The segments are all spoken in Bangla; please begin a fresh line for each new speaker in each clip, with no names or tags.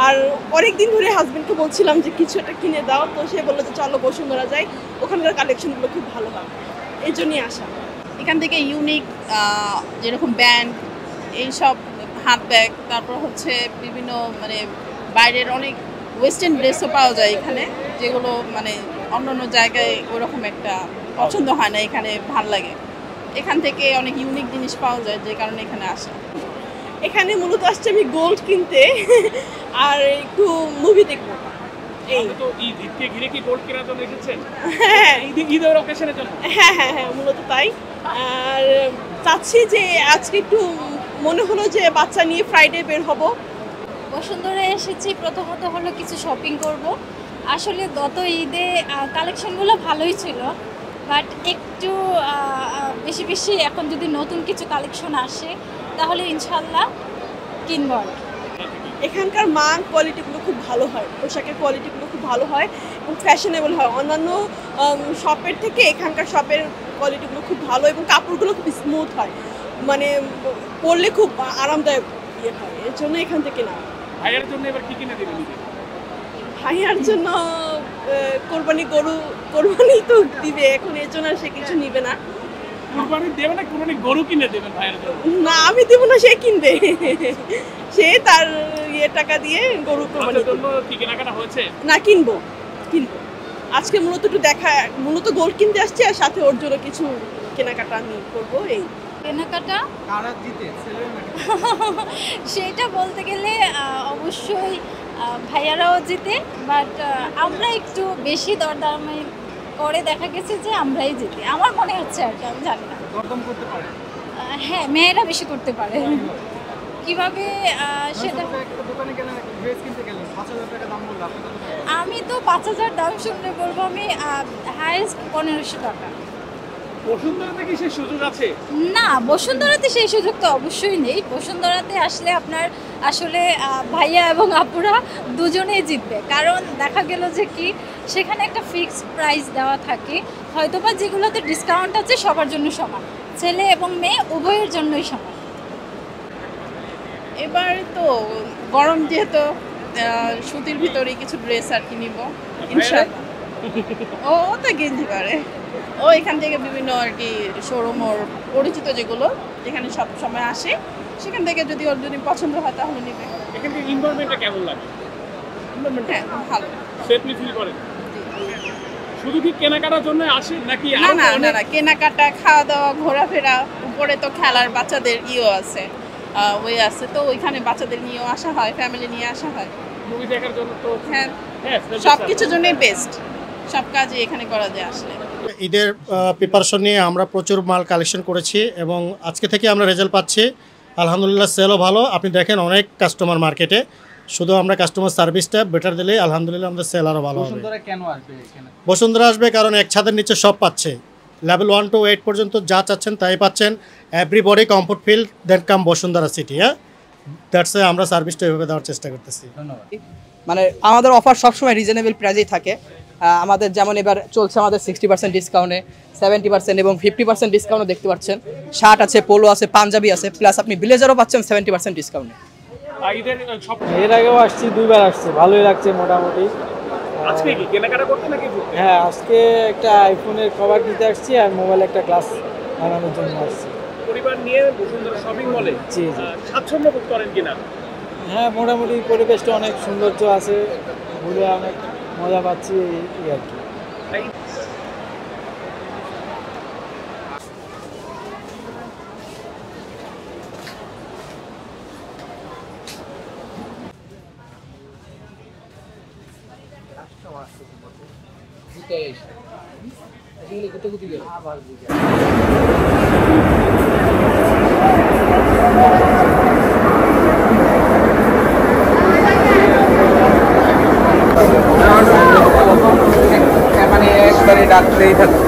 আর অনেকদিন ধরে হাজবেন্ডকে বলছিলাম যে কিছু একটা কিনে দাও, তো সে বললো যে চলো বসুন্ধরা যাই, ওখানকার কালেকশনগুলো খুব ভালো হয়, এই জন্যই আসা।
এখান থেকে ইউনিক যেরকম ব্যান্ড, এইসব হাত ব্যাগ, তারপর হচ্ছে বিভিন্ন মানে বাইরের অনেক ওয়েস্টার্ন ড্রেসও পাওয়া যায় এখানে, যেগুলো মানে অন্য অন্য জায়গায় ওরকম একটা পছন্দ হয় না, এখানে ভাল লাগে। এখান থেকে অনেক ইউনিক জিনিস পাওয়া যায়, যে কারণে এখানে আসা।
এখানে মূলত আসছে আমি গোল্ড কিনতে আর একটু মুভি দেখবো। এই
তো ঈদকে ঘিরে কি গোল্ড কেনার জন্য এসেছেন?
হ্যাঁ
ঈদের অকেশনের জন্য?
হ্যাঁ হ্যাঁ হ্যাঁ, মূলত তাই। আর চাচ্ছি যে আজকে একটু মনে হলো যে বাচ্চা নিয়ে ফ্রাইডে বের হব।
বসুন্ধরা এসেছি, প্রথমত হলো কিছু শপিং করব। আসলে গত ঈদে কালেকশনগুলো ভালোই ছিল, বাট একটু বেশি বেশি এখন যদি নতুন কিছু কালেকশন আসে তাহলে ইনশাল্লাহ কিনবো আর কি।
এখানকার মান কোয়ালিটিগুলো খুব ভালো হয়, পোশাকের কোয়ালিটিগুলো খুব ভালো হয় এবং ফ্যাশনেবল হয়। অন্যান্য শপের থেকে এখানকার শপের কোয়ালিটিগুলো খুব ভালো এবং কাপড়গুলো খুব স্মুথ হয়, মানে পরলে খুব আরামদায়ক ইয়ে হয়, এর জন্য এখান থেকে না।
ভাইয়ের জন্য এবার কি কিনে দিবেন?
ভাইয়ার জন্য কোরবানি গরু, কোরবানি তো দিবে এখন, এর জন্য সে কিছু নিবে না।
কুরবানি দেবে না, কুরবানি গরু কিনে দেবেন ভাইয়ের জন্য?
না আমি দিব না, সে কিনবে। সে তার ইয়ে টাকা দিয়ে গরু কোরবানি
আপনার জন্য কি কেনাকাটা হয়েছে?
না, কিনবো কিনবো। আজকে মূলত একটু মূলত গোল্ড কিনতে আসছি, আর সাথে ওর জন্য কিছু কেনাকাটা আমি করবো। এই
কেনাকাটা
কারা জিতে, ছেলে না
সেটা বলতে গেলে অবশ্যই ভাইয়ারাও জিতে, বাট আমরা একটু বেশি দরদামি করে দেখা গেছে যে আমরাই জিতি, আমার মনে হচ্ছে আর কি, আমি জানি না।
দরদাম করতে পারে?
হ্যাঁ, মেয়েরা বেশি করতে পারে। কিভাবে সেটা
একটা দোকানে গেলেন, একটা ড্রেস কিনতে গেলেন, ৫,০০০ টাকা দাম বললো, আপনি কত টাকা?
আমি তো ৫,০০০ দাম শুনলে বলবো আমি হাইয়েস্ট ১৫০০ টাকা।
বসুন্ধরাতে কি সেই সুযোগ আছে?
না, বসুন্ধরাতে সেই সুযোগ তো অবশ্যই নেই। বসুন্ধরাতে আসলে আপনার আসলে ভাইয়া এবং আপুরা দুজনেই জিতবে, কারণ দেখা গেল যে কি সেখানে একটা ফিক্সড প্রাইস দেওয়া থাকে, হয়তোবা যেগুলোতে ডিসকাউন্ট আছে সবার জন্য সমান, ছেলে এবং মেয়ে উভয়ের জন্যই সমান।
এবার তো গরম যেহেতু, সুতির ভিতরে কিছু ড্রেস আর কি নিব ইনশাআল্লাহ। ও তো গেঞ্জি পারে, ও এখান থেকে বিভিন্ন আর কি শোরুম ওর পরিচিত যেগুলো, যেখানে সব সময় আসে, সেখান থেকে যদি ওর যদি পছন্দ হয় তাহলে নেবে।
এখানে এনভায়রনমেন্টটা কেমন লাগে?
হ্যাঁ, ভালো।
সেফলি ফিল করেন? শুধু কি কেনাকাটার জন্য আসেন নাকি
না না না না, কেনাকাটা, খাওয়া দাওয়া, ঘোরাফেরা, উপরে তো খেলার বাচ্চাদের ইও আছে, ওই আছে, তো ওইখানে বাচ্চাদের নিয়েও আসা হয়, ফ্যামিলি নিয়ে আসা হয়।
মুভি দেখার জন্য তো?
হ্যাঁ, সব কিছুর জন্যই বেস্ট, সব কাজই এখানে করা যায় আসলে।
ঈদের প্রিপারেশন নিয়ে আমরা প্রচুর মাল কালেকশন করেছি এবং আজকে থেকে আমরা রেজাল্ট পাচ্ছি, আলহামদুলিল্লাহ সেলও ভালো। আপনি দেখেন অনেক কাস্টমার মার্কেটে, শুধু আমরা কাস্টমার সার্ভিসটা বেটার দিলেই আলহামদুলিল্লাহ আমাদের সেল আরও ভালো হবে।
বসুন্ধরা কেন আসবে এখানে?
বসুন্ধরা আসবে কারণ এক ছাদের নিচে সব পাচ্ছে, লেভেল 1 to 8 পর্যন্ত যা চাচ্ছেন তাই পাচ্ছেন। এভরিবডি কমফোর্ট ফিল দেন কাম বসুন্ধরা সিটি। হ্যাঁ, দ্যাটস আমরা সার্ভিসটা এভাবে দেওয়ার চেষ্টা করতেছি।
ধন্যবাদ।
মানে আমাদের অফার সবসময় রিজনেবল প্রাইসেই থাকে। আমাদের যেমন এবার চলছে আমাদের 60% ডিসকাউন্টে, 70% এবং 50% ডিসকাউন্টও দেখতে পাচ্ছেন। শার্ট আছে, পোলো আছে, পাঞ্জাবি আছে, প্লাস আপনি ব্লেজারও পাচ্ছেন 70% ডিসকাউন্টে।
এর আগেও আসছি, দুইবার আসছি, ভালোই লাগছে মোটামুটি।
আজকে কি কেনাকাটা করতে নাকি?
হ্যাঁ, আজকে একটা আইফোনের কভার দিতে আসছি আর মোবাইল একটা গ্লাস বানানোর জন্য আসছি।
পরিবার নিয়ে বসুন্ধরা শপিং মলে
জি জি।
স্বাচ্ছন্দ্য বোধ করেন কিনা?
হ্যাঁ, মোটামুটি পরিবেশটা অনেক সৌন্দর্য আছে, ঘুরে অনেক মজা পাচ্ছি এই আর কি।
মানে একবারে ডাক্তারেই থাকে।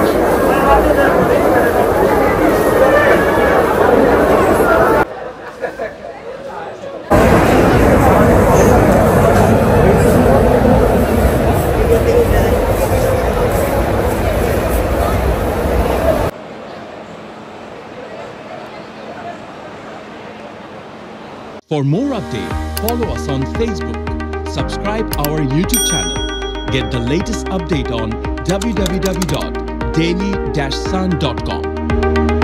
For more updates, follow us on Facebook, subscribe our YouTube channel. Get the latest update on www.daily-sun.com.